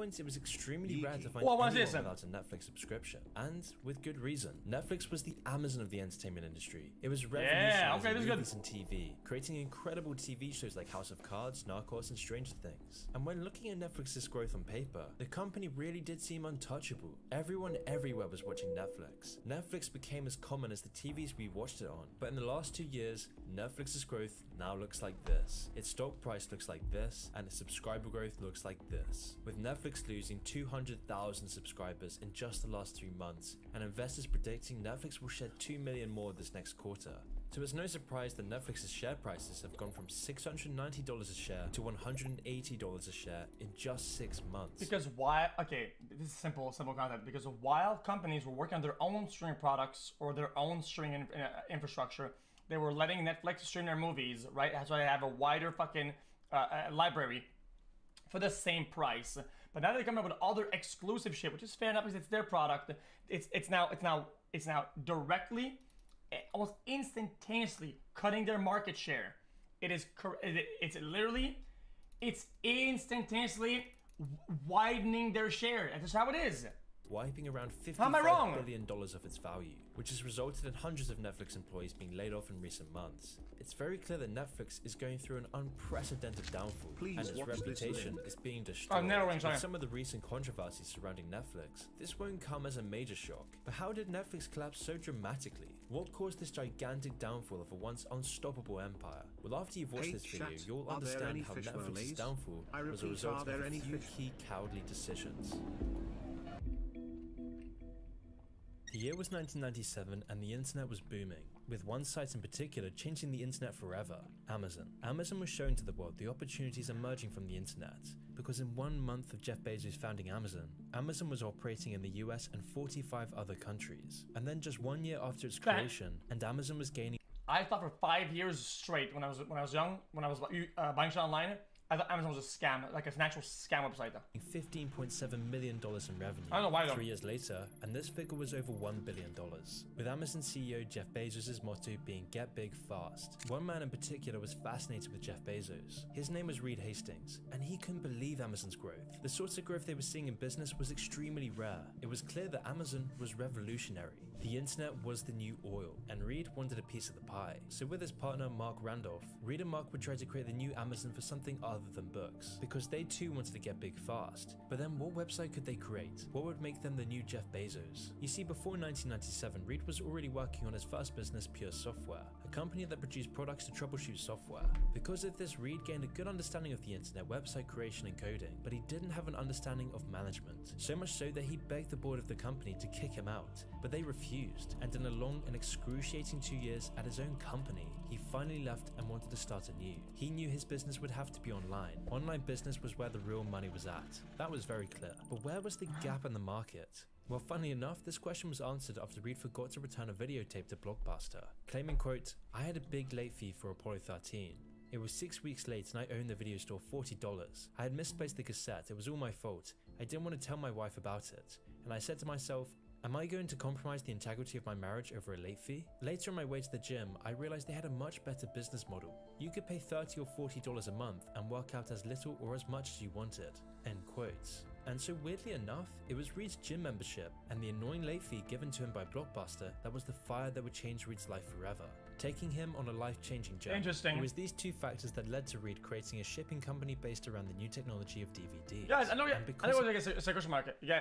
point, it was extremely rare to find anyone without a Netflix subscription, and with good reason. Netflix was the Amazon of the entertainment industry. It was revolutionizing movies and TV, creating incredible TV shows like House of Cards, Narcos, and Stranger Things. And when looking at Netflix's growth on paper, the company really did seem untouchable. Everyone everywhere was watching Netflix. Netflix became as common as the TVs we watched it on. But in the last 2 years, Netflix's growth now looks like this. Its stock price looks like this, and its subscriber growth looks like this. With Netflix losing 200,000 subscribers in just the last 3 months, and investors predicting Netflix will shed 2 million more this next quarter. So it's no surprise that Netflix's share prices have gone from $690 a share to $180 a share in just 6 months. Because why? Okay, this is simple concept. Because while companies were working on their own streaming products or their own streaming infrastructure, they were letting Netflix stream their movies, right? That's why they have a wider fucking library for the same price. But now they come up with all their exclusive shit, which is fair enough because it's their product. It's now directly, almost instantaneously cutting their market share. It's instantaneously widening their share. That's just how it is. Wiping around $55 billion of its value, which has resulted in hundreds of Netflix employees being laid off in recent months. It's very clear that Netflix is going through an unprecedented downfall, and its reputation is being destroyed. With some of the recent controversies surrounding Netflix, this won't come as a major shock. But how did Netflix collapse so dramatically? What caused this gigantic downfall of a once unstoppable empire? Well, after you've watched this video, you'll understand how Netflix's downfall was a result of a few key cowardly decisions. The year was 1997 and the internet was booming, with one site in particular changing the internet forever, Amazon. Amazon was showing to the world the opportunities emerging from the internet, because in 1 month of Jeff Bezos founding Amazon, Amazon was operating in the US and 45 other countries. And then just 1 year after its creation, and Amazon was gaining— I thought for 5 years straight when I was young, when I was buying shit online, I thought Amazon was a scam, like an actual scam website. $15.7 million in revenue. I don't know why though. 3 years later, and this figure was over $1 billion. With Amazon CEO Jeff Bezos' motto being "Get Big Fast." One man in particular was fascinated with Jeff Bezos. His name was Reed Hastings, and he couldn't believe Amazon's growth. The sorts of growth they were seeing in business was extremely rare. It was clear that Amazon was revolutionary. The internet was the new oil, and Reed wanted a piece of the pie. So with his partner Mark Randolph, Reed and Mark would try to create the new Amazon for something other than books, because they too wanted to get big fast. But then what website could they create? What would make them the new Jeff Bezos? You see, before 1997, Reed was already working on his first business, Pure Software, a company that produced products to troubleshoot software. Because of this, Reed gained a good understanding of the internet, website creation and coding, but he didn't have an understanding of management. So much so that he begged the board of the company to kick him out, but they refused, and in a long and excruciating 2 years at his own company, he finally left and wanted to start anew. He knew his business would have to be online. Online business was where the real money was at. That was very clear. But where was the gap in the market? Well, funnily enough, this question was answered after Reed forgot to return a videotape to Blockbuster, claiming, quote, "I had a big late fee for Apollo 13. It was 6 weeks late and I owned the video store $40. I had misplaced the cassette. It was all my fault. I didn't want to tell my wife about it. And I said to myself, am I going to compromise the integrity of my marriage over a late fee?" Later on my way to the gym, I realized they had a much better business model. You could pay $30 or $40 a month and work out as little or as much as you wanted. End quotes. And so weirdly enough, it was Reed's gym membership and the annoying late fee given to him by Blockbuster that was the fire that would change Reed's life forever, taking him on a life-changing journey. Interesting. It was these two factors that led to Reed creating a shipping company based around the new technology of DVDs. Guys, I know it's a question mark. Yeah.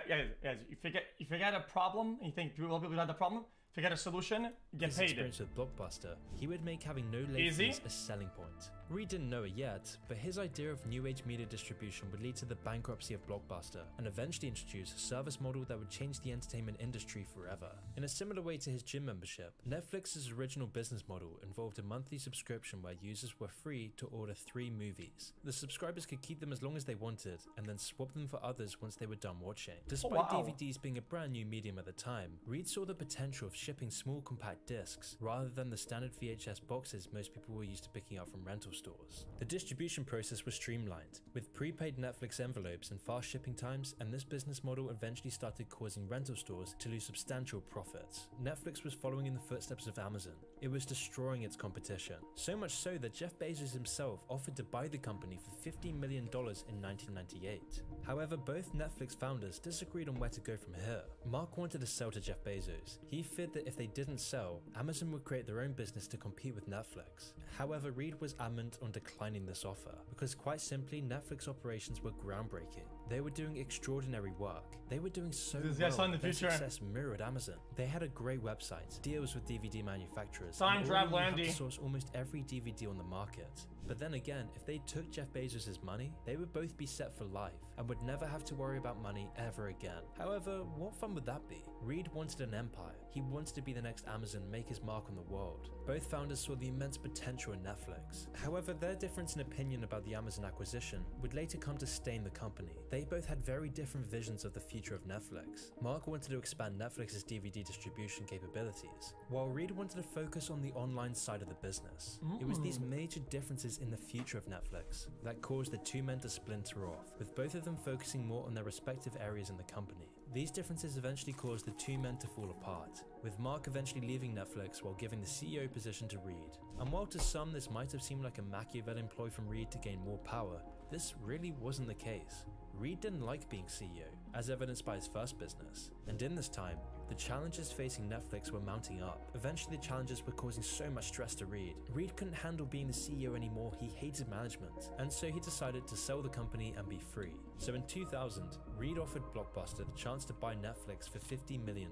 You forget a problem, and you think people had the problem. Forget a solution, get his paid. Experience with Blockbuster, he would make having no late fees a selling point. Reed didn't know it yet, but his idea of new age media distribution would lead to the bankruptcy of Blockbuster and eventually introduce a service model that would change the entertainment industry forever. In a similar way to his gym membership, Netflix's original business model involved a monthly subscription where users were free to order 3 movies. The subscribers could keep them as long as they wanted and then swap them for others once they were done watching. Despite DVDs being a brand new medium at the time, Reed saw the potential of shipping small compact discs rather than the standard VHS boxes most people were used to picking up from rental stores. The distribution process was streamlined, with prepaid Netflix envelopes and fast shipping times, and this business model eventually started causing rental stores to lose substantial profits. Netflix was following in the footsteps of Amazon. It was destroying its competition, so much so that Jeff Bezos himself offered to buy the company for $50 million in 1998. However, both Netflix founders disagreed on where to go from here. Mark wanted to sell to Jeff Bezos. He feared that if they didn't sell, Amazon would create their own business to compete with Netflix. However, Reed was adamant on declining this offer because, quite simply, Netflix operations were groundbreaking. They were doing extraordinary work. They were doing so well that their success mirrored Amazon. They had a great website, deals with DVD manufacturers, and already had to source almost every DVD on the market. But then again, if they took Jeff Bezos' money, they would both be set for life and would never have to worry about money ever again. However, what fun would that be? Reed wanted an empire. He wanted to be the next Amazon and make his mark on the world. Both founders saw the immense potential in Netflix. However, their difference in opinion about the Amazon acquisition would later come to stain the company. They both had very different visions of the future of Netflix. Mark wanted to expand Netflix's DVD distribution capabilities, while Reed wanted to focus on the online side of the business. It was these major differences in the future of Netflix that caused the two men to splinter off, with both of them focusing more on their respective areas in the company. These differences eventually caused the two men to fall apart, with Mark eventually leaving Netflix while giving the CEO position to Reed. And while to some this might have seemed like a Machiavellian ploy from Reed to gain more power, this really wasn't the case. Reed didn't like being CEO, as evidenced by his first business, and in this time, the challenges facing Netflix were mounting up. Eventually, the challenges were causing so much stress to Reed. Reed couldn't handle being the CEO anymore, he hated management, and so he decided to sell the company and be free. So in 2000, Reed offered Blockbuster the chance to buy Netflix for $50 million.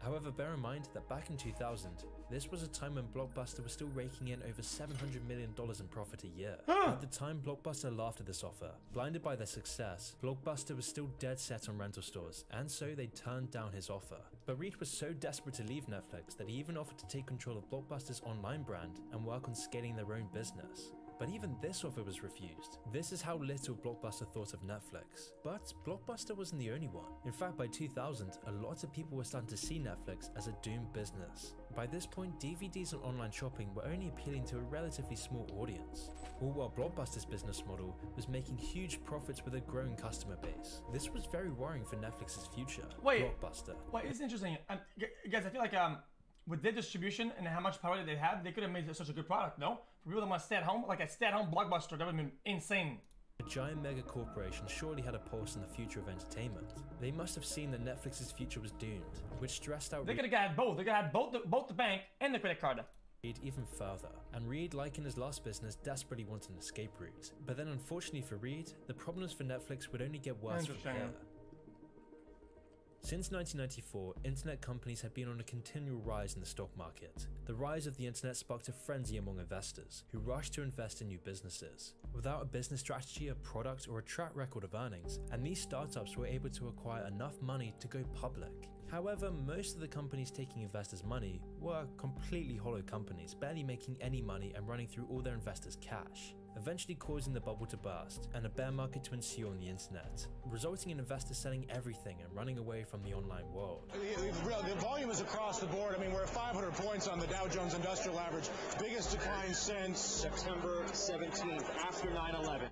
However, bear in mind that back in 2000, this was a time when Blockbuster was still raking in over $700 million in profit a year. At the time, Blockbuster laughed at this offer. Blinded by their success, Blockbuster was still dead set on rental stores, and so they turned down his offer. But Reed was so desperate to leave Netflix that he even offered to take control of Blockbuster's online brand and work on scaling their own business. But even this offer was refused. This is how little Blockbuster thought of Netflix. But Blockbuster wasn't the only one. In fact, by 2000, a lot of people were starting to see Netflix as a doomed business. By this point, DVDs and online shopping were only appealing to a relatively small audience. All while Blockbuster's business model was making huge profits with a growing customer base. This was very worrying for Netflix's future. Blockbuster. Wait, it's interesting. Guys, I feel like with their distribution and how much power they have, they could have made such a good product, no? For people that want to stay at home, like a stay-at-home Blockbuster, that would have been insane. A giant mega corporation surely had a pulse on the future of entertainment. They must have seen that Netflix's future was doomed, which stressed out. They could have got both. They could have had both the bank and the credit card. Reed even further, and Reed, like in his last business, desperately wanted an escape route. But then unfortunately for Reed, the problems for Netflix would only get worse from here. Since 1994, internet companies had been on a continual rise in the stock market. The rise of the internet sparked a frenzy among investors, who rushed to invest in new businesses. Without a business strategy, a product, or a track record of earnings, and these startups were able to acquire enough money to go public. However, most of the companies taking investors' money were completely hollow companies, barely making any money and running through all their investors' cash, eventually causing the bubble to burst and a bear market to ensue on the internet, resulting in investors selling everything and running away from the online world. The volume is across the board. I mean, we're at 500 points on the Dow Jones Industrial Average, biggest decline since September 17th, after 9/11.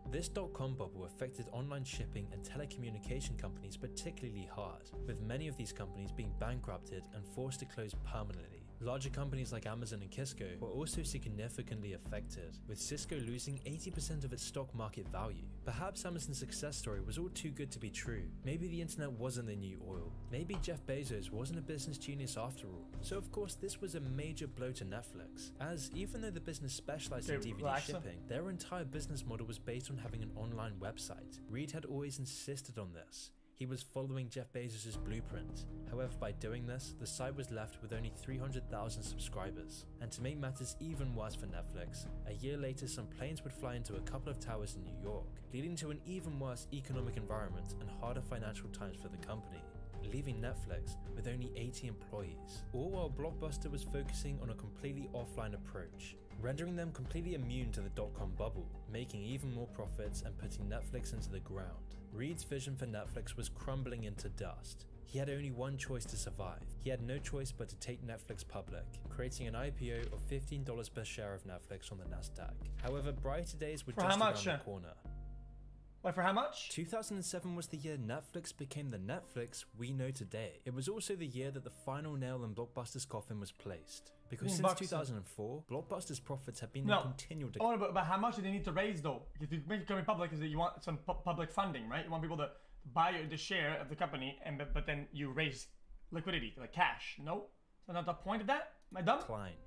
This dot-com bubble affected online shipping and telecommunication companies particularly hard, with many of these companies being bankrupted and forced to close permanently. Larger companies like Amazon and Cisco were also significantly affected, with Cisco losing 80% of its stock market value. Perhaps Amazon's success story was all too good to be true. Maybe the internet wasn't the new oil. Maybe Jeff Bezos wasn't a business genius after all. So of course this was a major blow to Netflix, as even though the business specialized in DVD shipping, their entire business model was based on having an online website. Reed had always insisted on this. He was following Jeff Bezos' blueprint. However, by doing this, the site was left with only 300,000 subscribers. And to make matters even worse for Netflix, a year later some planes would fly into a couple of towers in New York, leading to an even worse economic environment and harder financial times for the company, leaving Netflix with only 80 employees. All while Blockbuster was focusing on a completely offline approach, rendering them completely immune to the dot-com bubble, making even more profits and putting Netflix into the ground. Reed's vision for Netflix was crumbling into dust. He had only one choice to survive. He had no choice but to take Netflix public, creating an IPO of $15 per share of Netflix on the Nasdaq. However, brighter days were just around the corner. But for how much? 2007 was the year Netflix became the Netflix we know today. It was also the year that the final nail in Blockbuster's coffin was placed. Because since 2004, Blockbuster's profits have been in continual decline. Oh, but how much do they need to raise though? If you make it coming public, is that you want some public funding, right? You want people to buy the share of the company, and but then you raise liquidity, like cash. No? Is that not the point of that? Am I dumb?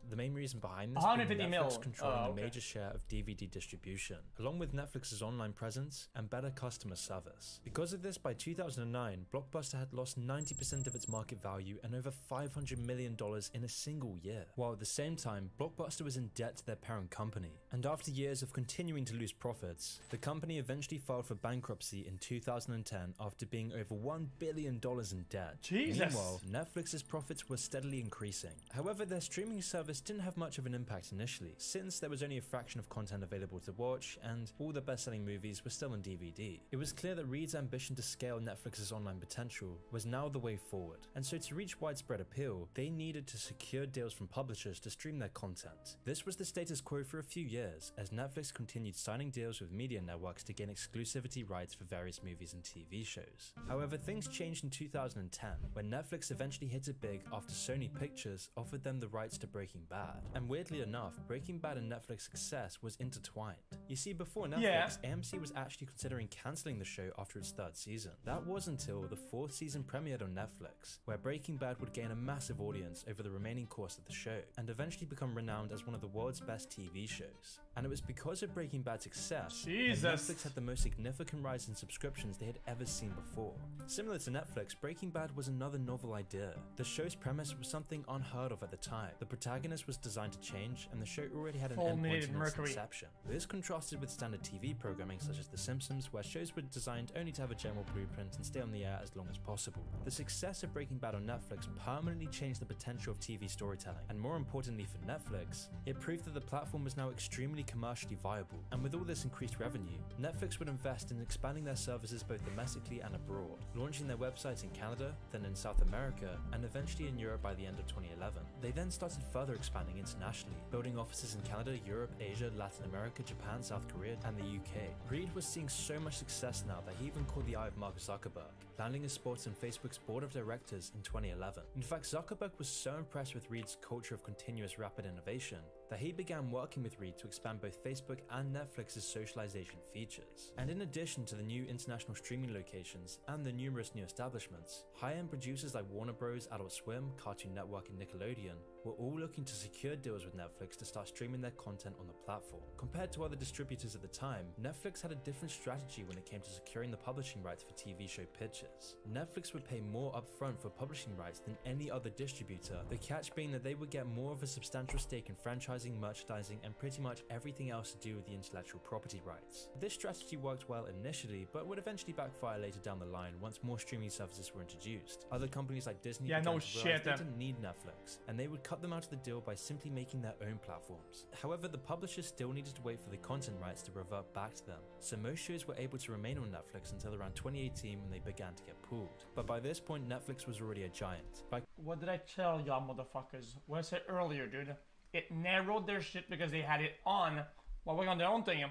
The main reason behind this being Netflix controlling a major share of DVD distribution, along with Netflix's online presence and better customer service. Because of this, by 2009, Blockbuster had lost 90% of its market value and over $500 million in a single year. While at the same time, Blockbuster was in debt to their parent company. And after years of continuing to lose profits, the company eventually filed for bankruptcy in 2010 after being over $1 billion in debt. Jesus! Meanwhile, Netflix's profits were steadily increasing. However, their streaming service didn't have much of an impact initially, since there was only a fraction of content available to watch and all the best-selling movies were still on DVD. It was clear that Reed's ambition to scale Netflix's online potential was now the way forward, and so to reach widespread appeal, they needed to secure deals from publishers to stream their content. This was the status quo for a few years, as Netflix continued signing deals with media networks to gain exclusivity rights for various movies and TV shows. However, things changed in 2010, when Netflix eventually hit it big after Sony Pictures offered them the rights to Breaking Bad. And weirdly enough, Breaking Bad and Netflix success was intertwined. You see, before Netflix, AMC was actually considering cancelling the show after its third season. That was until the fourth season premiered on Netflix, where Breaking Bad would gain a massive audience over the remaining course of the show, and eventually become renowned as one of the world's best TV shows. And it was because of Breaking Bad's success that Netflix had the most significant rise in subscriptions they had ever seen before. Similar to Netflix, Breaking Bad was another novel idea. The show's premise was something unheard of at the time. The protagonist was designed to change, and the show already had an endpoint in its inception. This contrasted with standard TV programming such as The Simpsons, where shows were designed only to have a general blueprint and stay on the air as long as possible. The success of Breaking Bad on Netflix permanently changed the potential of TV storytelling, and more importantly for Netflix, it proved that the platform was now extremely commercially viable. And with all this increased revenue, Netflix would invest in expanding their services both domestically and abroad, launching their websites in Canada, then in South America, and eventually in Europe by the end of 2011. They then started further expanding internationally, building offices in Canada, Europe, Asia, Latin America, Japan, South Korea, and the UK. Reed was seeing so much success now that he even caught the eye of Mark Zuckerberg, landing a spot on Facebook's board of directors in 2011. In fact, Zuckerberg was so impressed with Reed's culture of continuous rapid innovation that he began working with Reed to expand both Facebook and Netflix's socialization features. And in addition to the new international streaming locations and the numerous new establishments, high-end producers like Warner Bros., Adult Swim, Cartoon Network, and Nickelodeon were all looking to secure deals with Netflix to start streaming their content on the platform. Compared to other distributors at the time, Netflix had a different strategy when it came to securing the publishing rights for TV show pitches. Netflix would pay more upfront for publishing rights than any other distributor, the catch being that they would get more of a substantial stake in franchising, merchandising, and pretty much everything else to do with the intellectual property rights. This strategy worked well initially, but would eventually backfire later down the line once more streaming services were introduced. Other companies like Disney began to realize they didn't need Netflix, and they would cut them out of the deal by simply making their own platforms. However, the publishers still needed to wait for the content rights to revert back to them, so most shows were able to remain on Netflix until around 2018 when they began to get pulled. But by this point, Netflix was already a giant. What did I tell y'all motherfuckers? What I said earlier, dude. It narrowed their shit because they had it on while working on their own thing,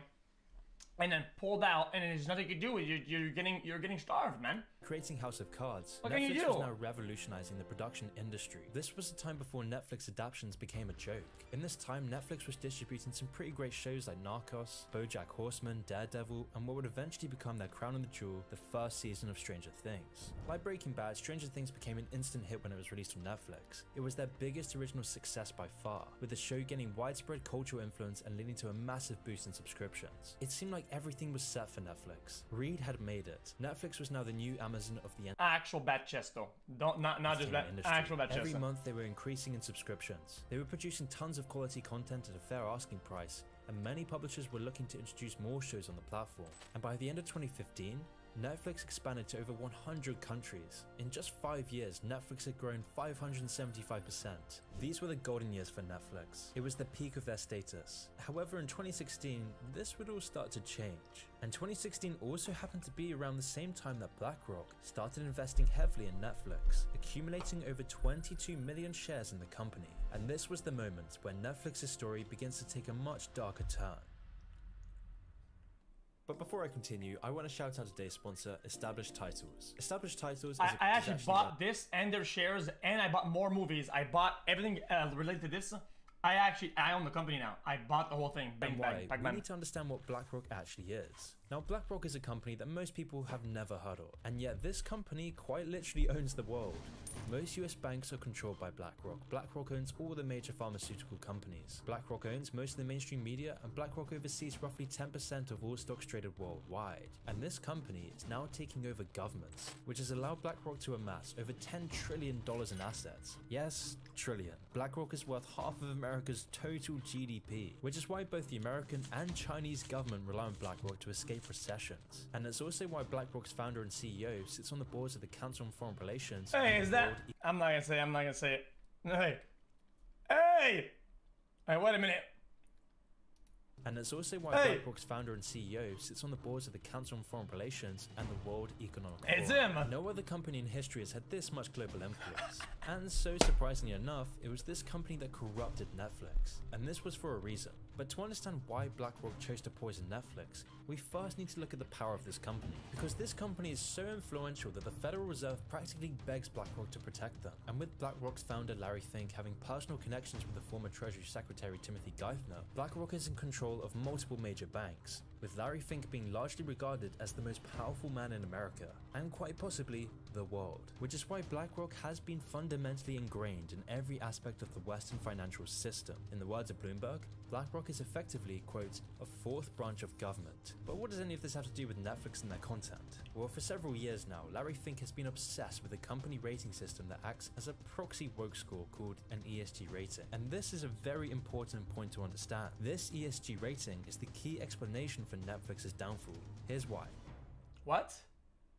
and then pulled out, and there's nothing you can do. You're getting starved, man. Creating House of Cards, What Netflix was now revolutionizing the production industry. This was a time before Netflix adaptations became a joke. In this time, Netflix was distributing some pretty great shows like Narcos, BoJack Horseman, Daredevil, and what would eventually become their crown on the jewel, the first season of Stranger Things. Like Breaking Bad, Stranger Things became an instant hit when it was released on Netflix. It was their biggest original success by far, with the show gaining widespread cultural influence and leading to a massive boost in subscriptions. It seemed like everything was set for Netflix. Reed had made it. Netflix was now the new Amazon of the actual bat chest though. Not just that actual bat chest. Every month they were increasing in subscriptions. They were producing tons of quality content at a fair asking price, and many publishers were looking to introduce more shows on the platform. And by the end of 2015, Netflix expanded to over 100 countries. In just 5 years, Netflix had grown 575%. These were the golden years for Netflix. It was the peak of their status. However, in 2016, this would all start to change. And 2016 also happened to be around the same time that BlackRock started investing heavily in Netflix, accumulating over 22 million shares in the company. And this was the moment when Netflix's story begins to take a much darker turn. But before I continue, I want to shout out today's sponsor, Established Titles. Established Titles is I actually bought this and their shares, and I bought more movies. I bought everything related to this. I own the company now. I bought the whole thing. Bang, bang, bang, we bang. need to understand what BlackRock actually is. Now, BlackRock is a company that most people have never heard of, and yet this company quite literally owns the world. Most US banks are controlled by BlackRock. BlackRock owns all the major pharmaceutical companies. BlackRock owns most of the mainstream media, and BlackRock oversees roughly 10% of all stocks traded worldwide. And this company is now taking over governments, which has allowed BlackRock to amass over $10 trillion in assets. Yes, trillion. BlackRock is worth half of America's total GDP, which is why both the American and Chinese government rely on BlackRock to escape recessions. And it's also why BlackRock's founder and CEO sits on the boards of the Council on Foreign Relations. Hey, is that? I'm not gonna say it. Hey! Hey! Hey, wait a minute. And it's also why BlackRock's founder and CEO sits on the boards of the Council on Foreign Relations and the World Economic Forum. It's him! No other company in history has had this much global influence. And so surprisingly enough, it was this company that corrupted Netflix. And this was for a reason. But to understand why BlackRock chose to poison Netflix, we first need to look at the power of this company. Because this company is so influential that the Federal Reserve practically begs BlackRock to protect them. And with BlackRock's founder Larry Fink having personal connections with the former Treasury Secretary Timothy Geithner, BlackRock is in control of multiple major banks, with Larry Fink being largely regarded as the most powerful man in America, and quite possibly the world. Which is why BlackRock has been fundamentally ingrained in every aspect of the Western financial system. In the words of Bloomberg, BlackRock is effectively, quote, a fourth branch of government. But what does any of this have to do with Netflix and their content? Well, for several years now, Larry Fink has been obsessed with a company rating system that acts as a proxy woke score called an ESG rating. And this is a very important point to understand. This ESG rating is the key explanation for Netflix's downfall. Here's why. What?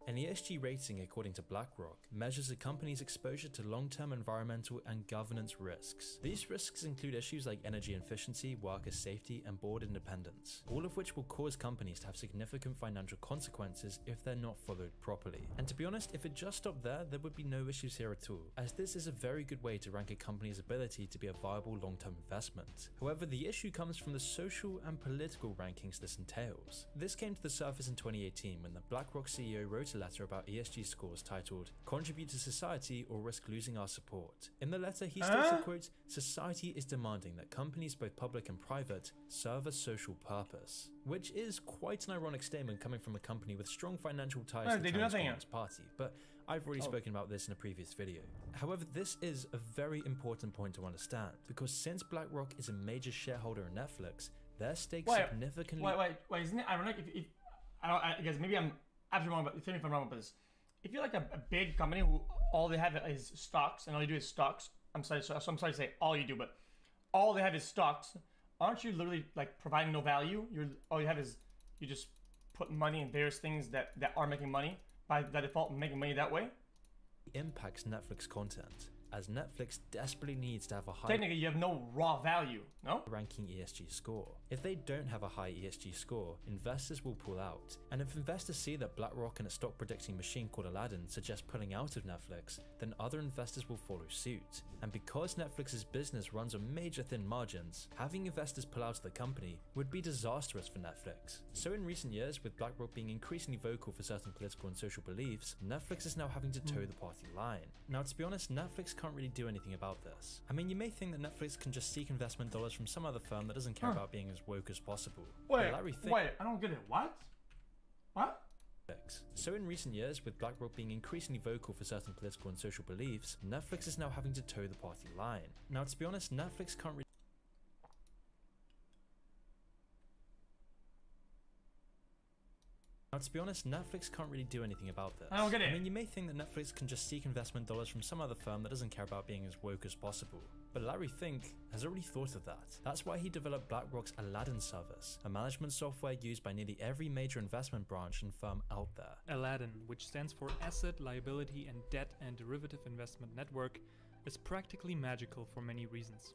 An ESG rating, according to BlackRock, measures a company's exposure to long-term environmental and governance risks. These risks include issues like energy efficiency, worker safety, and board independence, all of which will cause companies to have significant financial consequences if they're not followed properly. And to be honest, if it just stopped there would be no issues here at all, as this is a very good way to rank a company's ability to be a viable long-term investment. However, the issue comes from the social and political rankings this entails. This came to the surface in 2018 when the BlackRock CEO wrote a letter about ESG scores titled "Contribute to Society or Risk Losing Our Support." In the letter, he states, quote, "Society is demanding that companies, both public and private, serve a social purpose." Which is quite an ironic statement coming from a company with strong financial ties to the Chinese Communist Party, but I've already spoken about this in a previous video. However, this is a very important point to understand, because since BlackRock is a major shareholder in Netflix, their stakes significantly... Wait, isn't it ironic if I guess maybe I'm absolutely wrong, but tell me if I'm wrong about this. If you're like a big company who all they have is stocks, and all you do is stocks, I'm sorry to say all you do, but all they have is stocks, aren't you literally like providing no value? All you have is you just put money in various things that are making money by default, making money that way? Impacts Netflix content, as Netflix desperately needs to have a high... Technically, you have no raw value, no? ...ranking ESG score. If they don't have a high ESG score, investors will pull out. And if investors see that BlackRock and a stock predicting machine called Aladdin suggest pulling out of Netflix, then other investors will follow suit. And because Netflix's business runs on major thin margins, having investors pull out of the company would be disastrous for Netflix. So in recent years, with BlackRock being increasingly vocal for certain political and social beliefs, Netflix is now having to toe the party line. Now, to be honest, Netflix can't really do anything about this. I mean, you may think that Netflix can just seek investment dollars from some other firm that doesn't care about being as woke as possible. Wait, I don't get it. What? So in recent years, with BlackRock being increasingly vocal for certain political and social beliefs, Netflix is now having to toe the party line. Now, to be honest, Netflix can't really... Now, to be honest, Netflix can't really do anything about this. I don't get it. I mean, you may think that Netflix can just seek investment dollars from some other firm that doesn't care about being as woke as possible. But Larry Fink has already thought of that. That's why he developed BlackRock's Aladdin service, a management software used by nearly every major investment branch and firm out there. Aladdin, which stands for Asset, Liability and Debt and Derivative Investment Network, is practically magical for many reasons.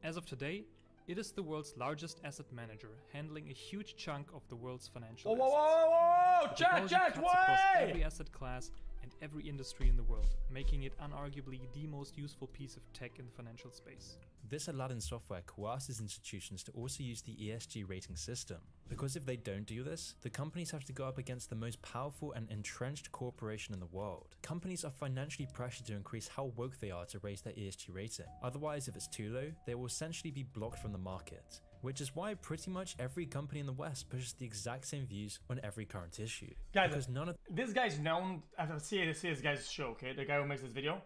As of today, it is the world's largest asset manager, handling a huge chunk of the world's financial assets. Whoa! Chat, across every asset class and every industry in the world, making it unarguably the most useful piece of tech in the financial space. this Aladdin software coerces institutions to also use the ESG rating system. Because if they don't do this, the companies have to go up against the most powerful and entrenched corporation in the world. Companies are financially pressured to increase how woke they are to raise their ESG rating. Otherwise, if it's too low, they will essentially be blocked from the market. Which is why pretty much every company in the West pushes the exact same views on every current issue. Guys, because none of this guy's known, I've seen this guy's show, okay? The guy who makes this video.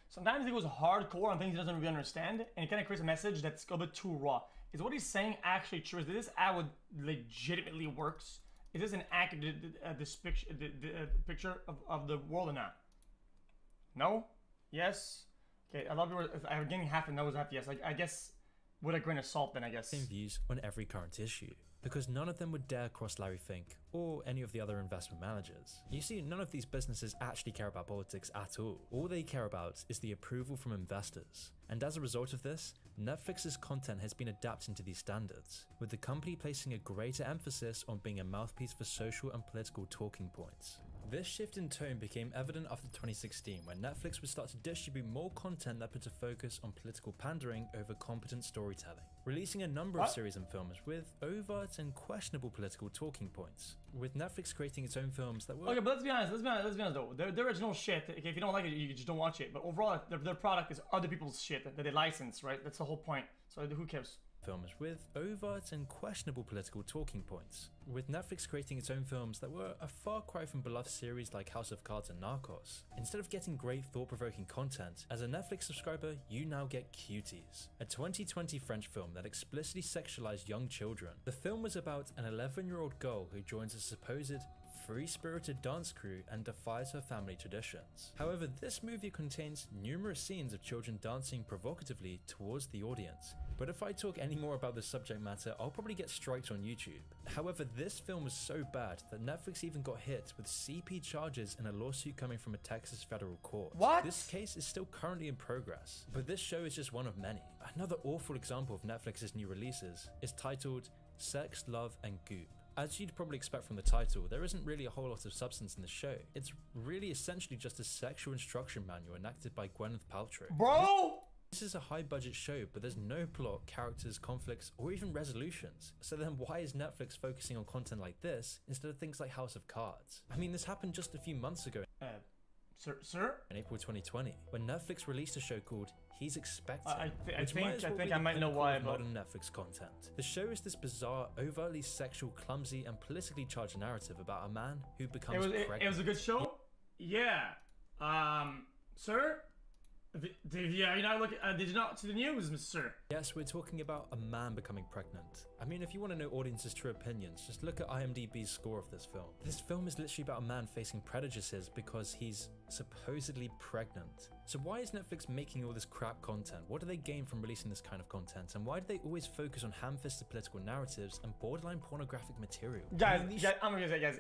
Sometimes he goes hardcore on things he doesn't really understand, and he kind of creates a message that's a bit too raw. Is what he's saying actually true? Is this ad legitimately works? Is this an accurate picture of the world or not? No? Yes? Okay, a lot of people are getting half a nose, half yes. I guess with a grain of salt then, I guess. Same views on every current issue. Because none of them would dare cross Larry Fink or any of the other investment managers. You see, none of these businesses actually care about politics at all. All they care about is the approval from investors. And as a result of this, Netflix's content has been adapted to these standards, with the company placing a greater emphasis on being a mouthpiece for social and political talking points. This shift in tone became evident after 2016 when Netflix would start to distribute more content that put a focus on political pandering over competent storytelling, releasing a number of series and films with overt and questionable political talking points, with Netflix creating its own films that were... Okay, but let's be honest though, their original shit, okay, if you don't like it, you just don't watch it, but overall, their product is other people's shit that they license, right? That's the whole point, so who cares? Films with overt and questionable political talking points, with Netflix creating its own films that were a far cry from beloved series like House of Cards and Narcos. Instead of getting great thought-provoking content, as a Netflix subscriber, you now get Cuties, a 2020 French film that explicitly sexualized young children. The film was about an 11-year-old girl who joins a supposed free-spirited dance crew and defies her family traditions. However, this movie contains numerous scenes of children dancing provocatively towards the audience. But if I talk any more about this subject matter, I'll probably get striked on YouTube. However, this film was so bad that Netflix even got hit with CP charges in a lawsuit coming from a Texas federal court. What? This case is still currently in progress, but this show is just one of many. Another awful example of Netflix's new releases is titled Sex, Love and Goop. As you'd probably expect from the title, there isn't really a whole lot of substance in the show. It's really essentially just a sexual instruction manual enacted by Gwyneth Paltrow. Bro! This is a high-budget show, but there's no plot, characters, conflicts, or even resolutions. So then why is Netflix focusing on content like this instead of things like House of Cards? I mean, this happened just a few months ago. Sir? In April 2020, when Netflix released a show called He's Expecting, I which might as well be think the I might know pinnacle why, of but... modern Netflix content. The show is this bizarre, overtly sexual, clumsy, and politically charged narrative about a man who becomes pregnant. It was a good show? Yeah. Sir? Did you not see the news, Mr. Sir? Yes, we're talking about a man becoming pregnant. I mean, if you want to know audiences' true opinions, just look at IMDb's score of this film. This film is literally about a man facing prejudices because he's supposedly pregnant. So why is Netflix making all this crap content? What do they gain from releasing this kind of content? And why do they always focus on ham-fisted political narratives and borderline pornographic material? Guys, I'm gonna say, guys,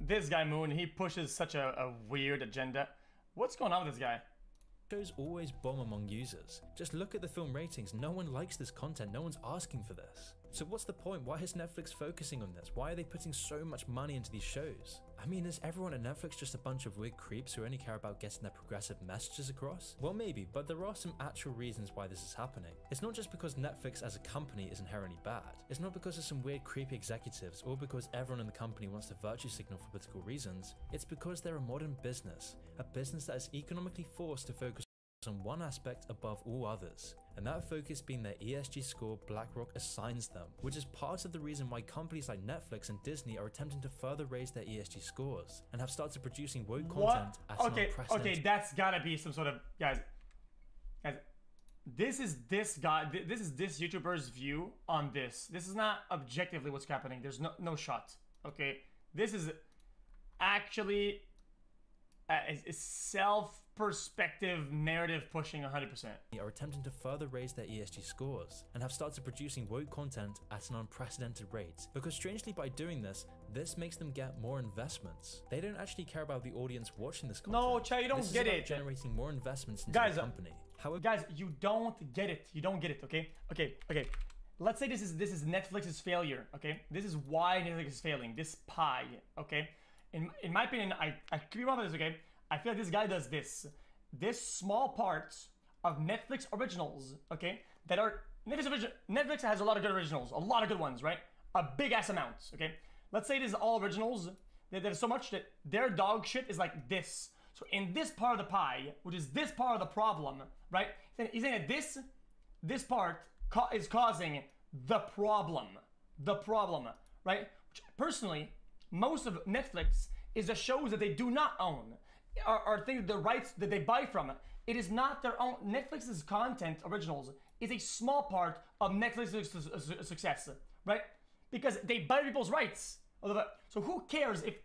this guy Moon, he pushes such a weird agenda. What's going on with this guy? Shows always bomb among users. Just look at the film ratings. No one likes this content. No one's asking for this. So what's the point? Why is Netflix focusing on this? Why are they putting so much money into these shows? I mean, is everyone at Netflix just a bunch of weird creeps who only care about getting their progressive messages across? Well, maybe, but there are some actual reasons why this is happening. It's not just because Netflix as a company is inherently bad. It's not because of some weird creepy executives or because everyone in the company wants to virtue signal for political reasons. It's because they're a modern business, a business that is economically forced to focus on one aspect above all others, and that focus being their ESG score BlackRock assigns them, which is part of the reason why companies like Netflix and Disney are attempting to further raise their ESG scores and have started producing woke content at an unprecedented... Okay, that's gotta be some sort of... Guys, this is this YouTuber's view on this. This is not objectively what's happening. There's no shot, okay? This is actually a self-perspective narrative pushing 100%. Are attempting to further raise their ESG scores and have started producing woke content at an unprecedented rate. Because strangely, by doing this, this makes them get more investments. They don't actually care about the audience watching this content. No, Chad, you don't get it. Generating more investments into the company. However, guys, you don't get it. You don't get it. Okay. Let's say this is Netflix's failure. Okay, this is why Netflix is failing. This pie. Okay. In my opinion, I could be wrong with this, okay? I feel like this guy does this. This small part of Netflix originals, okay? that are Netflix has a lot of good originals, a lot of good ones, right? A big ass amount, okay? Let's say it is all originals. There's so much that their dog shit is like this. So in this part of the pie, which is this part of the problem, right? He's saying that this part is causing the problem, right? Which personally, most of Netflix is the shows that they do not own, or things, the rights that they buy from. It is not their own. Netflix's content originals is a small part of Netflix's success, right? Because they buy people's rights. So who cares if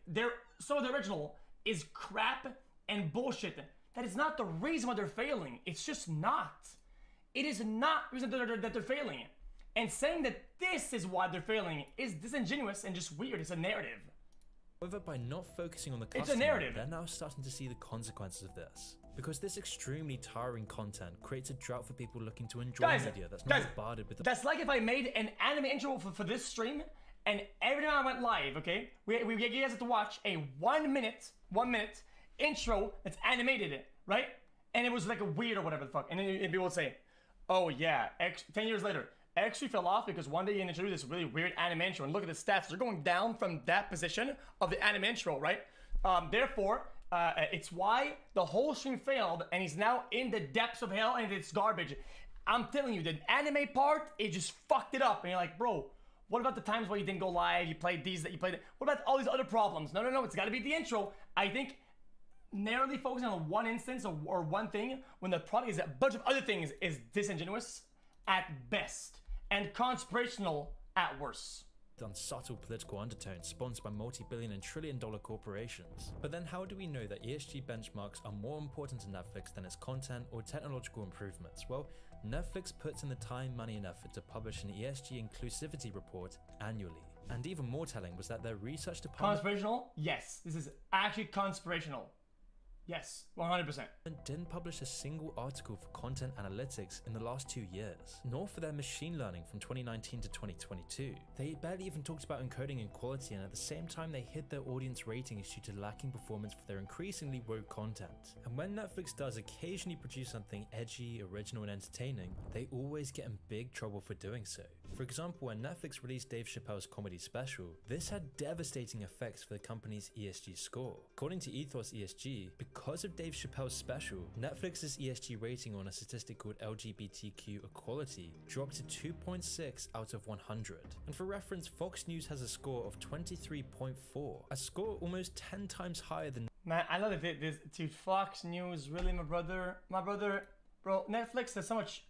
some of the original is crap and bullshit? That is not the reason why they're failing. It's just not. It is not the reason that they're failing. And saying that this is why they're failing is disingenuous and just weird. It's a narrative. However, by not focusing on the customer, it's a narrative. They're now starting to see the consequences of this. Because this extremely tiring content creates a drought for people looking to enjoy media that's not bombarded with. That's like if I made an anime intro for this stream, and every time I went live, okay, we you guys have to watch a 1 minute intro that's animated, right? And it was like a weird or whatever the fuck. And then people would say, oh yeah, 10 years later, XQc fell off because one day you introduced this really weird anime intro, and look at the stats. They're going down from that position of the anime intro, right? Therefore, it's why the whole stream failed, and he's now in the depths of hell, and it's garbage. I'm telling you, the anime part, it just fucked it up. And you're like, bro, what about the times where you didn't go live, you played these, that you played, what about all these other problems? No, it's gotta be the intro. I think narrowly focusing on one instance or one thing when the product is a bunch of other things is disingenuous at best and conspirational at worst. On subtle political undertones sponsored by multi-billion and trillion-dollar corporations. But then how do we know that ESG benchmarks are more important to Netflix than its content or technological improvements? Well, Netflix puts in the time, money and effort to publish an ESG inclusivity report annually. And even more telling was that their research department— Conspirational? Yes, this is actually conspirational. Yes, 100%. Didn't publish a single article for content analytics in the last 2 years, nor for their machine learning from 2019 to 2022. They barely even talked about encoding inequality, and at the same time they hid their audience ratings due to lacking performance for their increasingly woke content. And when Netflix does occasionally produce something edgy, original and entertaining, they always get in big trouble for doing so. For example, when Netflix released Dave Chappelle's comedy special, this had devastating effects for the company's ESG score. According to Ethos ESG, because of Dave Chappelle's special, Netflix's ESG rating on a statistic called LGBTQ equality dropped to 2.6 out of 100. And for reference, Fox News has a score of 23.4, a score almost 10 times higher than— Man, I love it. This dude, Fox News, really, my brother, bro. Netflix has so much.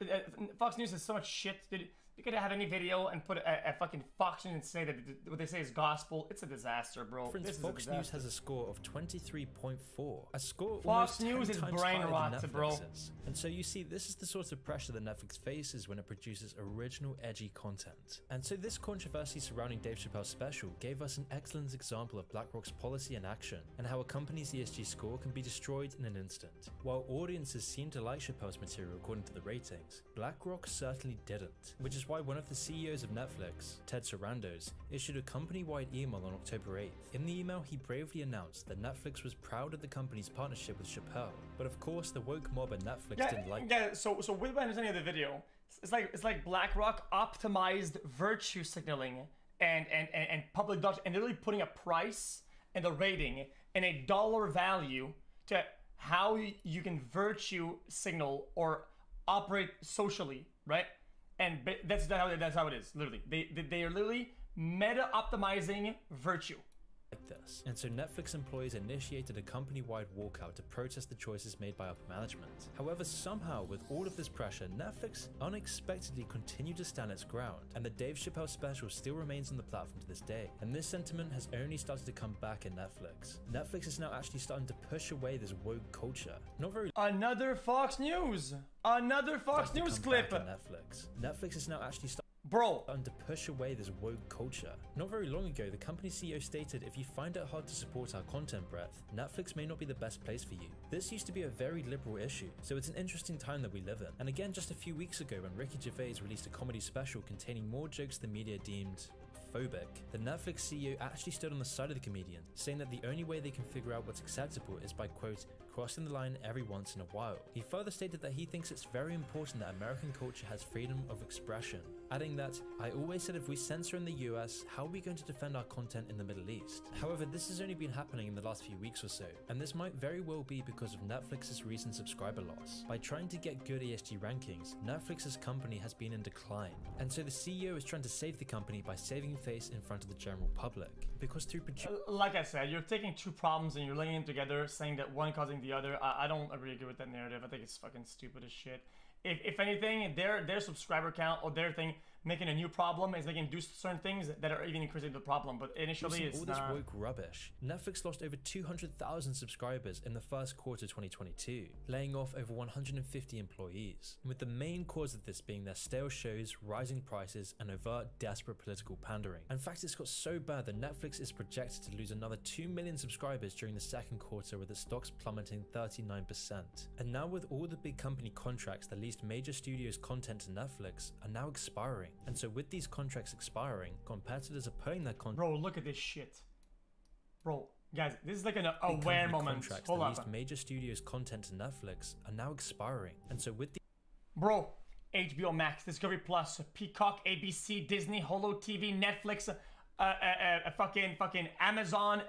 Fox News has so much shit, dude. You could have any video and put a fucking Fox News and say that what they say is gospel. It's a disaster, bro. Fox News has a score of 23.4. A score Fox almost News 10 is times brain higher rot, than bro. Netflix's. And so you see, this is the sort of pressure that Netflix faces when it produces original, edgy content. And so this controversy surrounding Dave Chappelle's special gave us an excellent example of BlackRock's policy in action, and how a company's ESG score can be destroyed in an instant. While audiences seem to like Chappelle's material according to the ratings, BlackRock certainly didn't, which is why one of the CEOs of Netflix, Ted Sarandos, issued a company-wide email on October 8th. In the email, he bravely announced that Netflix was proud of the company's partnership with Chappelle, but of course the woke mob at Netflix didn't like— Yeah, so with my understanding of the video, it's like BlackRock optimized virtue signaling and public dollars, and literally putting a price and a rating and a dollar value to how you can virtue signal or operate socially, right? And that's how it is. Literally, they are literally meta optimizing virtue. Like this. And so Netflix employees initiated a company-wide walkout to protest the choices made by upper management. However, somehow with all of this pressure, Netflix unexpectedly continued to stand its ground, and the Dave Chappelle special still remains on the platform to this day. And this sentiment has only started to come back in Netflix. Netflix is now actually starting to push away this woke culture. Not very— Another Fox News clip. Netflix is now actually starting to push away this woke culture. Not very long ago, the company CEO stated, if you find it hard to support our content breadth, Netflix may not be the best place for you. This used to be a very liberal issue, so it's an interesting time that we live in. And again, just a few weeks ago when Ricky Gervais released a comedy special containing more jokes the media deemed Islamophobic, the Netflix CEO actually stood on the side of the comedian, saying that the only way they can figure out what's acceptable is by, quote, crossing the line every once in a while. He further stated that he thinks it's very important that American culture has freedom of expression, adding that, I always said if we censor in the US, how are we going to defend our content in the Middle East? However, this has only been happening in the last few weeks or so, and this might very well be because of Netflix's recent subscriber loss. By trying to get good ESG rankings, Netflix's company has been in decline, and so the CEO is trying to save the company by saving face in front of the general public. Because through like I said, you're taking two problems and you're linking them together, saying that one causing the other. I don't really agree with that narrative. I think it's fucking stupid as shit. If anything, their subscriber count or their thing making a new problem is they can do certain things that are even increasing the problem, but initially it's all this woke rubbish. Netflix lost over 200,000 subscribers in the first quarter 2022, laying off over 150 employees, with the main cause of this being their stale shows, rising prices, and overt desperate political pandering. In fact, it's got so bad that Netflix is projected to lose another 2 million subscribers during the second quarter, with its stocks plummeting 39%. And now with all the big company contracts that leased major studios' content to Netflix are now expiring. And so with these contracts expiring, competitors are putting their content— Bro, look at this shit. Bro, guys, this is like an aware moment. Contracts Hold that on. leased major studios' content to Netflix are now expiring. And so with the— Bro, HBO Max, Discovery Plus, Peacock, ABC, Disney, Holo TV, Netflix, fucking Amazon,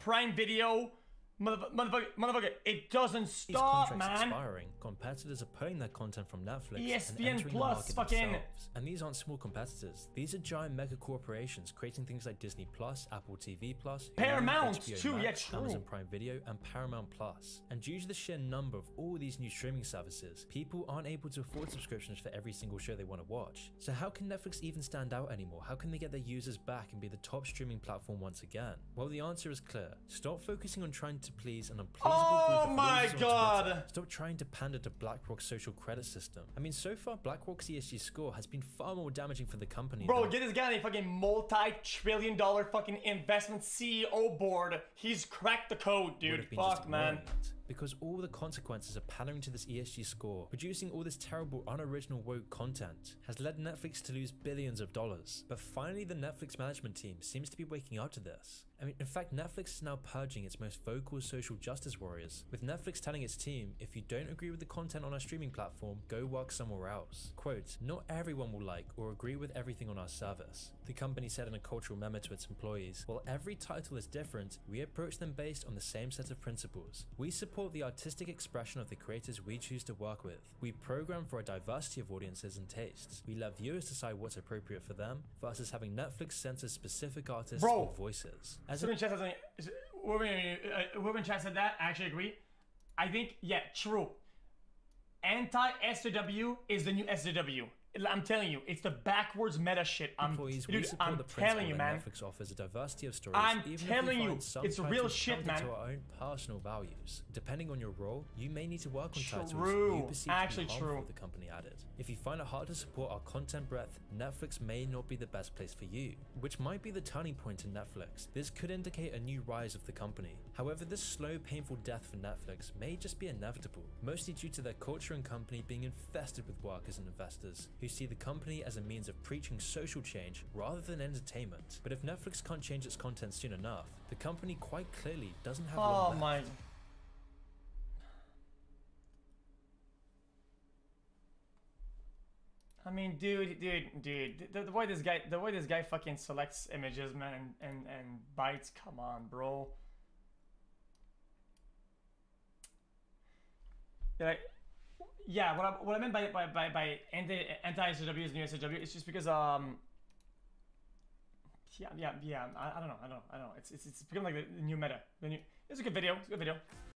Prime Video, motherfucker, it doesn't stop, man. Expiring, competitors are putting their content from Netflix ESPN and entering Plus, the market themselves. And these aren't small competitors. These are giant mega corporations creating things like Disney Plus, Apple TV Plus, Paramount HBO too, Max, yeah, true. Amazon Prime Video, and Paramount Plus. And due to the sheer number of all these new streaming services, people aren't able to afford subscriptions for every single show they want to watch. So how can Netflix even stand out anymore? How can they get their users back and be the top streaming platform once again? Well, the answer is clear. Stop focusing on trying to please an unpleasable Oh group of my losers on God. Twitter. Stop trying to pander to BlackRock's social credit system. I mean, so far BlackRock's ESG score has been far more damaging for the company. Bro, get this guy on a fucking multi-trillion-dollar fucking investment CEO board. He's cracked the code, dude. Fuck, man. Because all the consequences of pandering to this ESG score, producing all this terrible, unoriginal woke content, has led Netflix to lose billions of dollars. But finally, the Netflix management team seems to be waking up to this. I mean, in fact, Netflix is now purging its most vocal social justice warriors, with Netflix telling its team, if you don't agree with the content on our streaming platform, go work somewhere else. Quote, not everyone will like or agree with everything on our service. The company said in a cultural memo to its employees, while every title is different, we approach them based on the same set of principles. We support the artistic expression of the creators we choose to work with. We program for a diversity of audiences and tastes. We let viewers decide what's appropriate for them, versus having Netflix censor specific artists or voices. Whoever in chat said that, I actually agree. I think, yeah, true. Anti-SJW is the new SJW. I'm telling you, it's the backwards meta shit. Dude, I'm telling you, man. Netflix offers a diversity of stories. I'm telling you, it's real shit, man. To our own personal values. Depending on your role, you may need to work on titles you perceive to be harmful, the company added. If you find it hard to support our content breadth, Netflix may not be the best place for you, which might be the turning point in Netflix. This could indicate a new rise of the company. However, this slow, painful death for Netflix may just be inevitable, mostly due to their culture and company being infested with workers and investors who see the company as a means of preaching social change rather than entertainment. But if Netflix can't change its content soon enough, the company quite clearly doesn't have long left. I mean, dude, the way this guy fucking selects images, man, and bites, come on, bro. Yeah, what I meant by anti-SJW is new SJW, it's just because yeah, I don't know. It's become like the new meta. It's a good video.